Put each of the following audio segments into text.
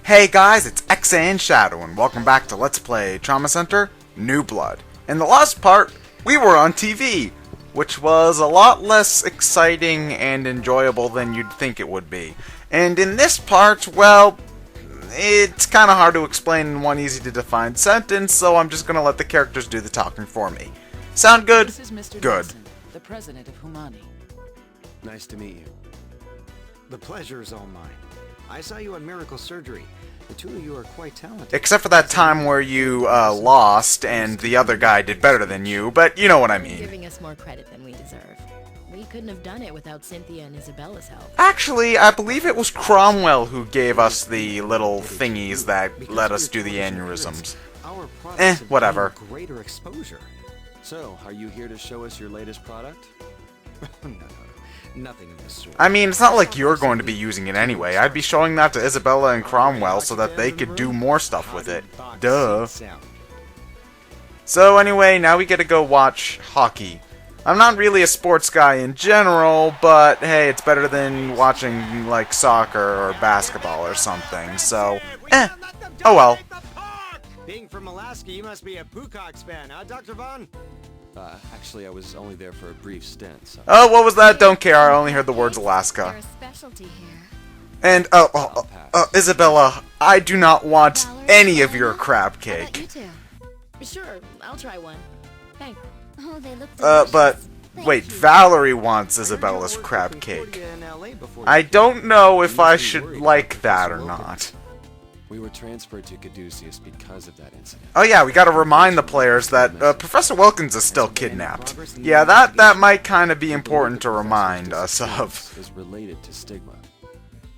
Hey guys, it's ExandShadow, and welcome back to Let's Play Trauma Center New Blood. In the last part, we were on TV, which was a lot less exciting and enjoyable than you'd think it would be. And in this part, well, it's kind of hard to explain in one easy to define sentence, so I'm just gonna let the characters do the talking for me. Sound good? This is Mr. Good. Nelson, the president of Humani. Nice to meet you. The pleasure is all mine. I saw you on Miracle Surgery. The two of you are quite talented. Except for that time where you lost and the other guy did better than you, but you know what I mean. Giving us more credit than we deserve. We couldn't have done it without Cynthia and Isabella's help. Actually, I believe it was Cromwell who gave us the little thingies that let us do the aneurysms. Our products have whatever. gained greater exposure. So, are you here to show us your latest product? No, nothing of the sort. I mean, it's not like you're going to be using it anyway. I'd be showing that to Isabella and Cromwell so that they could do more stuff with it. Duh. So anyway, now we get to go watch hockey. I'm not really a sports guy in general, but hey, it's better than watching, like, soccer or basketball or something, so, oh well. Being from Alaska, you must be a Poohawks fan, huh, Dr. Vaughn? Actually, I was only there for a brief stint, so... Oh, what was that? Don't care, I only heard the words Alaska. They're a specialty here. And, Isabella, I do not want any of your crab How about you cake. two? Sure, I'll try one. Hey. Oh, they look But, Thank wait, you. Valerie wants Isabella's crab cake. I don't know if I should like that or not. We were transferred to Caduceus because of that incident. Oh yeah, we gotta remind the players that Professor Wilkins is still kidnapped. Yeah, that might kind of be important to remind us of. Is related to Stigma.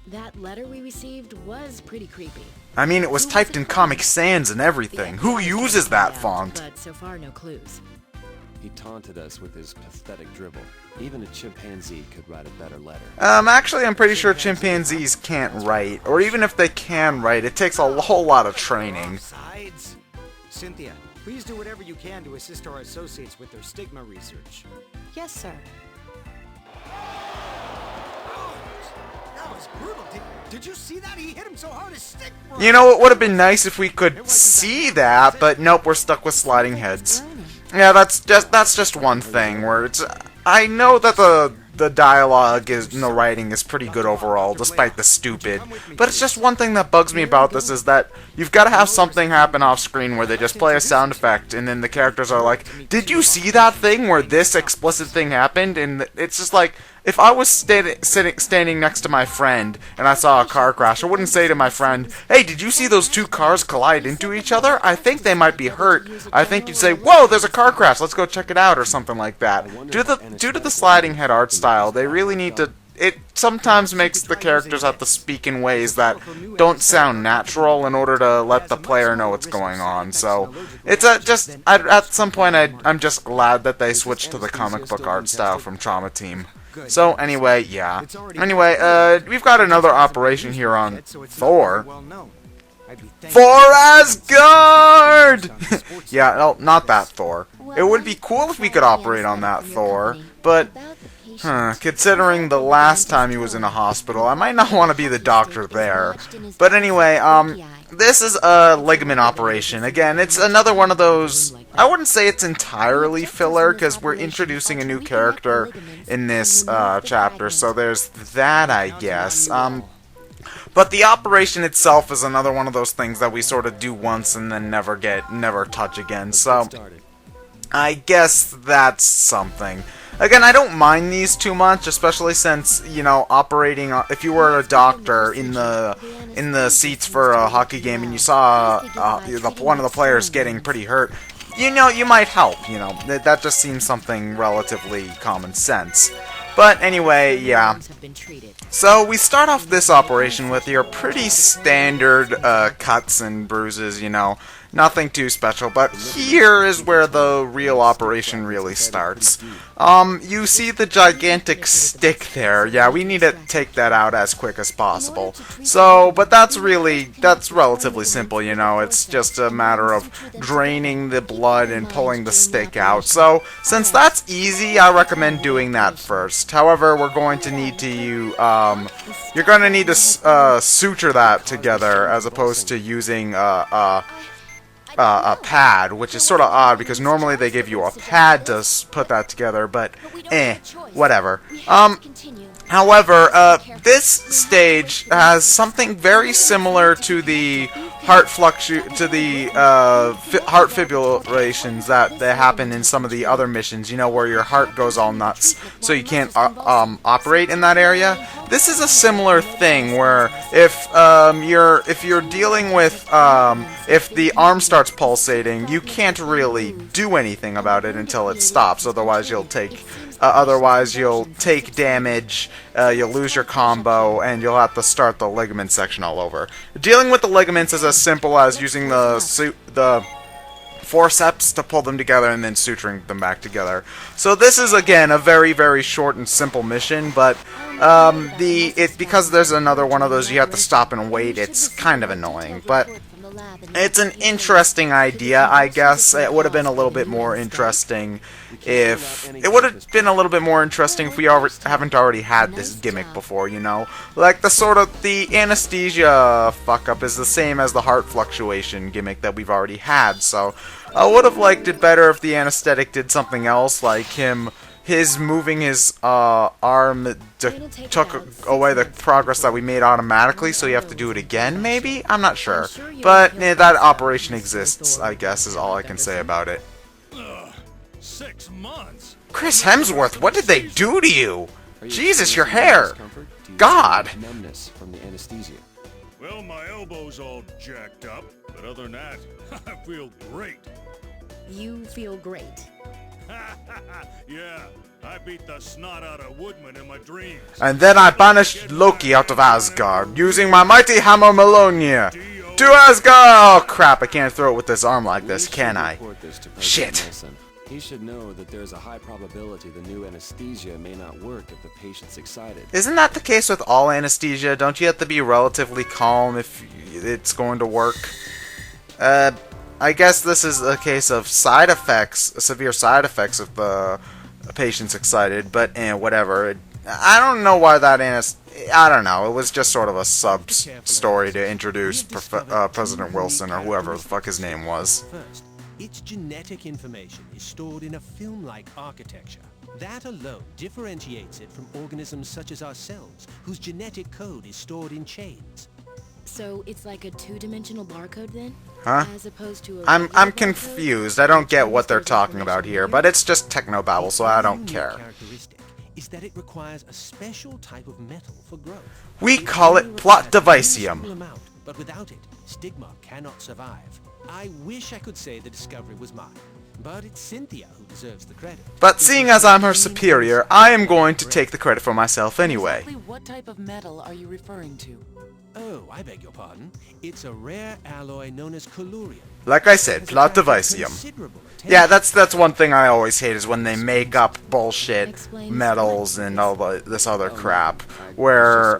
That letter we received was pretty creepy. I mean, it was typed in Comic Sans and everything. Who uses that font? But so far, no clues. He taunted us with his pathetic dribble. Even a chimpanzee could write a better letter. Actually, I'm pretty sure chimpanzees can't write. Or even if they can write, it takes a whole lot of training. Besides, Cynthia, please do whatever you can to assist our associates with their stigma research. Yes, sir. That was brutal. Did you see that? He hit him so hard his stick broke. You know, it would have been nice if we could see that, but nope, we're stuck with sliding heads. Yeah, that's just one thing where it's... I know that the dialogue and the writing is pretty good overall, despite the stupid. But it's just one thing that bugs me about this is that you've got to have something happen off screen where they just play a sound effect, and then the characters are like, "Did you see that thing where this explicit thing happened?" And it's just like, if I was standing next to my friend and I saw a car crash, I wouldn't say to my friend, "Hey, did you see those two cars collide into each other? I think they might be hurt." I think you'd say, "Whoa, there's a car crash, let's go check it out," or something like that. Due to the sliding head art style, they really need to... It sometimes makes the characters have to speak in ways that don't sound natural in order to let the player know what's going on. So it's at some point I'm just glad that they switched to the comic book art style from Trauma Team. So anyway, yeah. Anyway, we've got another operation here on Thor. For Asgard! Yeah, no, not that Thor. It would be cool if we could operate on that Thor, but considering the last time he was in a hospital, I might not want to be the doctor there. But anyway, this is a ligament operation. Again, it's another one of those... I wouldn't say it's entirely filler, because we're introducing a new character in this chapter, so there's that, I guess. But the operation itself is another one of those things that we sort of do once and then never touch again, so I guess that's something. Again, I don't mind these too much, especially since, you know, operating... if you were a doctor in the seats for a hockey game and you saw one of the players getting pretty hurt, you know, you might help, you know. That just seems something relatively common sense. But anyway, yeah. So we start off this operation with your pretty standard cuts and bruises, you know. Nothing too special, but here is where the real operation really starts. You see the gigantic stick there. Yeah, we need to take that out as quick as possible. So, but that's relatively simple, you know. It's just a matter of draining the blood and pulling the stick out. So, since that's easy, I recommend doing that first. However, we're going to need to you're going to need to suture that together as opposed to using a pad, which is sort of odd because normally they give you a pad to put that together, but whatever. However, this stage has something very similar to the heart fibrillations that happen in some of the other missions, you know, where your heart goes all nuts so you can't operate in that area. This is a similar thing where if you're dealing with if the arm starts pulsating, you can't really do anything about it until it stops. Otherwise, you'll take damage, you'll lose your combo, and you'll have to start the ligament section all over. Dealing with the ligaments is as simple as using the forceps to pull them together and then suturing them back together. So this is, again, a very, very short and simple mission, but because there's another one of those you have to stop and wait, it's kind of annoying, but it's an interesting idea, I guess. It would have been a little bit more interesting if we haven't already had this gimmick before, you know? Like the anesthesia fuck up is the same as the heart fluctuation gimmick that we've already had, so I would have liked it better if the anesthetic did something else, like moving his arm took away the progress that we made automatically, so you have to do it again, maybe? I'm not sure. But that operation exists, I guess, is all I can say about it. 6 months? Chris Hemsworth, what did they do to you? Jesus, your hair! God! Numbness from the anesthesia. Well, my elbow's all jacked up, but other than that, I feel great. You feel great. Yeah, I beat the snot out of Woodman in my dreams. And then I banished Loki out of Asgard, using my mighty hammer Mjolnir. To Asgard! Oh crap, I can't throw it with this arm like this, can I? Shit. He should know that there's a high probability the new anesthesia may not work if the patient's excited. Isn't that the case with all anesthesia? Don't you have to be relatively calm if it's going to work? I guess this is a case of side effects, severe side effects if the patient's excited, but whatever. I don't know why that I don't know. It was just sort of a sub-story to introduce President Wilson or whoever the fuck his name was. First, its genetic information is stored in a film-like architecture. That alone differentiates it from organisms such as ourselves, whose genetic code is stored in chains. So it's like a two-dimensional barcode then? Huh? As opposed to I'm confused. I don't get what they're talking about here, but it's just technobabble, so I don't care. Characteristic is that it requires a special type of metal for growth. We call it plot devicium. Amount, but without it, Stigma cannot survive. I wish I could say the discovery was mine, but it's Cynthia who deserves the credit. But seeing as I'm her superior, I am going to take the credit for myself anyway. Exactly what type of metal are you referring to? Oh, I beg your pardon. It's a rare alloy known as collurium. Like I said, plot devicium. Yeah, that's one thing I always hate is when they make up bullshit metals and all this other crap. Where,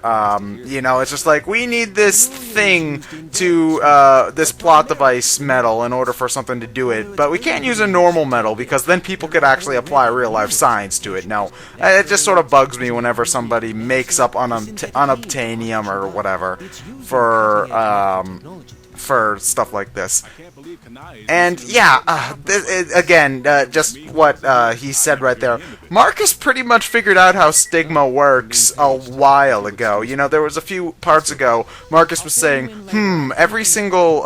you know, it's just like, we need this thing to, this plot device metal in order for something to do it, but we can't use a normal metal because then people could actually apply real-life science to it. No, it just sort of bugs me whenever somebody makes up unobtainium or whatever for stuff like this. And yeah, again, just what he said right there. Marcus pretty much figured out how Stigma works a while ago. You know, there was a few parts ago, Marcus was saying, every single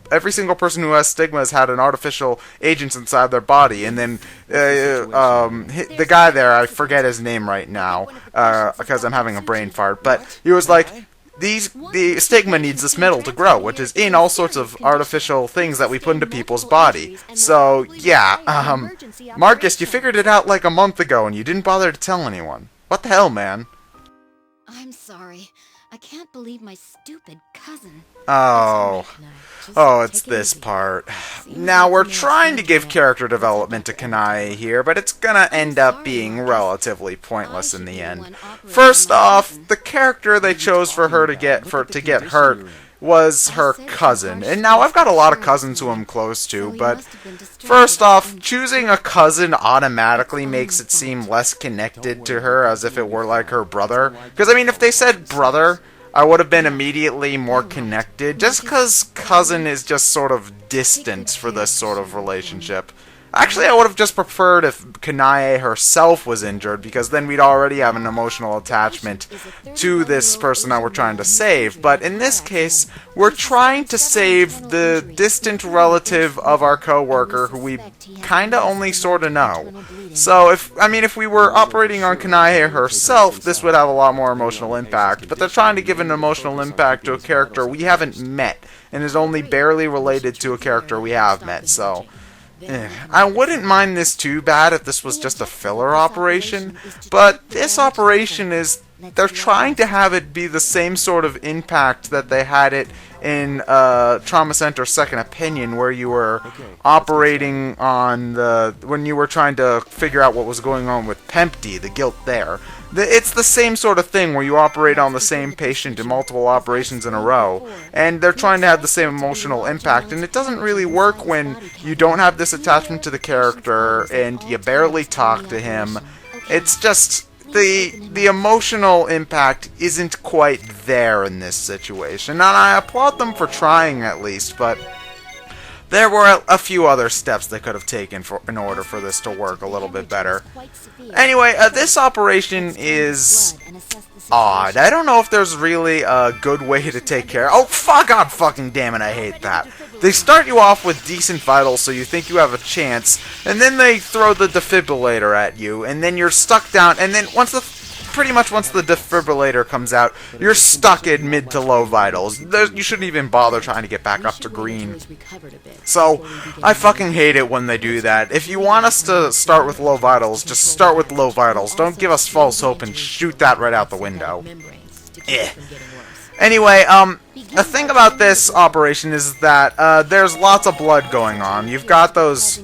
person who has Stigma has had an artificial agent inside their body, and then the guy there, I forget his name right now, because I'm having a brain fart, but he was like, the Stigma needs this metal to grow, which is in all sorts of artificial things that we put into people's body. So, yeah, Marcus, you figured it out like a month ago, and you didn't bother to tell anyone. What the hell, man? I'm sorry. I can't believe my stupid cousin. Oh. Oh, it's this part. Now, we're trying to give character development to Kanae here, but it's gonna end up being relatively pointless in the end. First off, the character they chose for her to get hurt was her cousin. And now I've got a lot of cousins who I'm close to, but first off, choosing a cousin automatically makes it seem less connected to her, as if it were like her brother. Because, I mean, if they said brother, I would have been immediately more connected, just because cousin is just sort of distance for this sort of relationship. Actually, I would have just preferred if Kanae herself was injured, because then we'd already have an emotional attachment to this person that we're trying to save. But in this case, we're trying to save the distant relative of our coworker who we kinda only sorta know. So, if we were operating on Kanae herself, this would have a lot more emotional impact. But they're trying to give an emotional impact to a character we haven't met, and is only barely related to a character we have met, so I wouldn't mind this too bad if this was just a filler operation, but this operation is, they're trying to have it be the same sort of impact that they had it in Trauma Center Second Opinion, where you were operating on when you were trying to figure out what was going on with Pempty, the guilt there. It's the same sort of thing where you operate on the same patient in multiple operations in a row, and they're trying to have the same emotional impact, and it doesn't really work when you don't have this attachment to the character and you barely talk to him. It's just the emotional impact isn't quite there in this situation, and I applaud them for trying at least, but there were a few other steps they could have taken in order for this to work a little bit better. Anyway, this operation is odd. I don't know if there's really a good way to take care. Oh, God fucking damn it, I hate that. They start you off with decent vitals so you think you have a chance, and then they throw the defibrillator at you, and then you're stuck down, and then pretty much once the defibrillator comes out, you're stuck in mid to low vitals. You shouldn't even bother trying to get back up to green. So, I fucking hate it when they do that. If you want us to start with low vitals, just start with low vitals. Don't give us false hope and shoot that right out the window. Anyway, the thing about this operation is that there's lots of blood going on. You've got those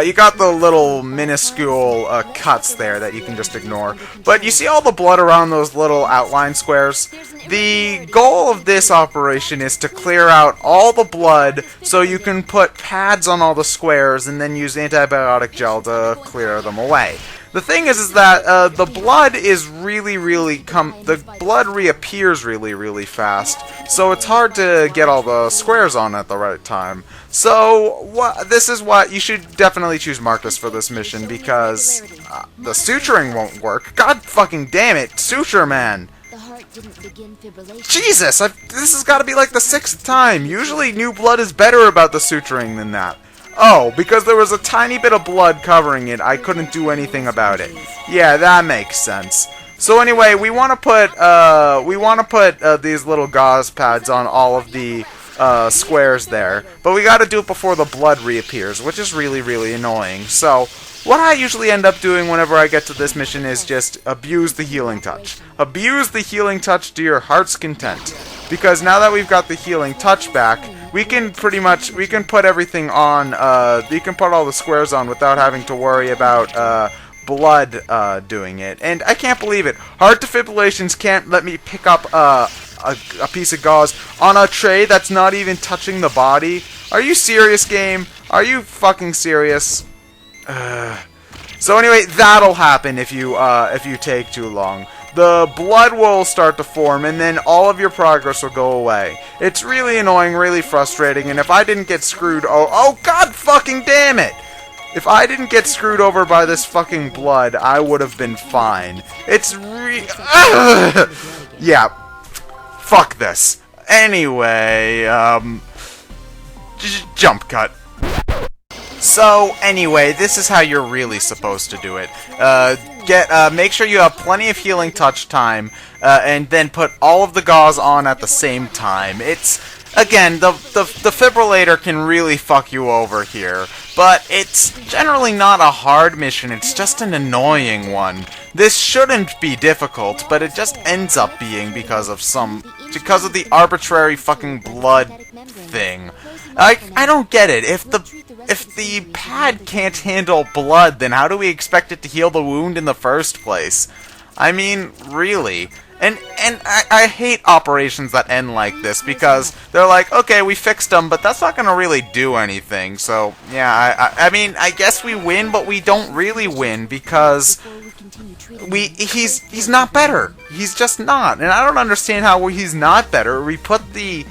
you got the little minuscule cuts there that you can just ignore. But you see all the blood around those little outline squares? The goal of this operation is to clear out all the blood so you can put pads on all the squares and then use antibiotic gel to clear them away. The thing is that the blood is the blood reappears really fast, so it's hard to get all the squares on at the right time. So this is what you should definitely choose Marcus for this mission, because the suturing won't work. God fucking damn it, suture man! Jesus, this has got to be like the 6th time. Usually new blood is better about the suturing than that. Oh, because there was a tiny bit of blood covering it, I couldn't do anything about it. Yeah, that makes sense. So anyway, we want to put these little gauze pads on all of the squares there, but we got to do it before the blood reappears, which is really annoying. So what I usually end up doing whenever I get to this mission is just abuse the healing touch. Abuse the healing touch to your heart's content, because now that we've got the healing touch back, we can put everything on, you can put all the squares on without having to worry about blood doing it. And I can't believe it. Heart defibrillations can't let me pick up a piece of gauze on a tray that's not even touching the body. Are you serious, game? Are you fucking serious? So anyway, that'll happen if you take too long. The blood will start to form, and then all of your progress will go away. It's really annoying, really frustrating, and if I didn't get screwed... Oh, God fucking damn it! If I didn't get screwed over by this fucking blood, I would have been fine. It's yeah. Fuck this. Anyway, jump cut. So, anyway, this is how you're really supposed to do it. Make sure you have plenty of healing touch time, and then put all of the gauze on at the same time. It's, again, the defibrillator can really fuck you over here, but it's generally not a hard mission, it's just an annoying one. This shouldn't be difficult, but it just ends up being because of the arbitrary fucking blood thing. I don't get it. If the pad can't handle blood, then how do we expect it to heal the wound in the first place? I mean, really. And I hate operations that end like this, because they're like, okay, we fixed them, but that's not gonna really do anything. So, yeah, I mean, I guess we win, but we don't really win, because he's not better. He's just not. And I don't understand how he's not better. We put the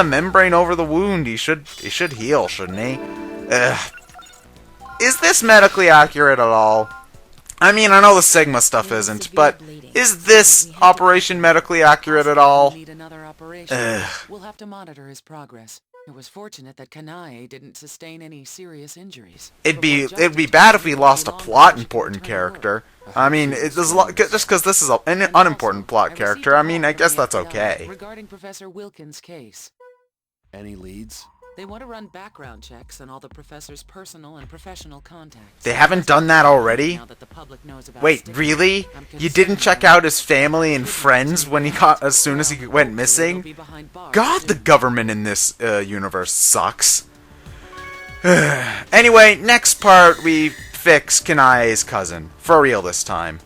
membrane over the wound. He should heal, shouldn't he? Ugh. Is this medically accurate at all? I mean, I know the Stigma stuff isn't, but is this operation medically accurate at all? Need another operation. We'll have to monitor his progress. It was fortunate that Kanae didn't sustain any serious injuries. It'd be bad if we lost a plot important character. I mean, just because this is an unimportant plot character. I mean, I guess that's okay. Regarding Professor Wilkins' case, Any leads? they want to run background checks on all the professor's personal and professional contacts. They haven't done that already? Now that the public knows about Wait, Stigma, really? I'm You didn't concerned check that out his family and friends when as soon as he went he'll missing? be behind bars God, the soon. government in this universe sucks. Anyway, next part we fix Kanae's cousin. For real this time.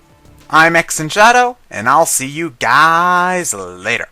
I'm ExandShadow, and I'll see you guys later.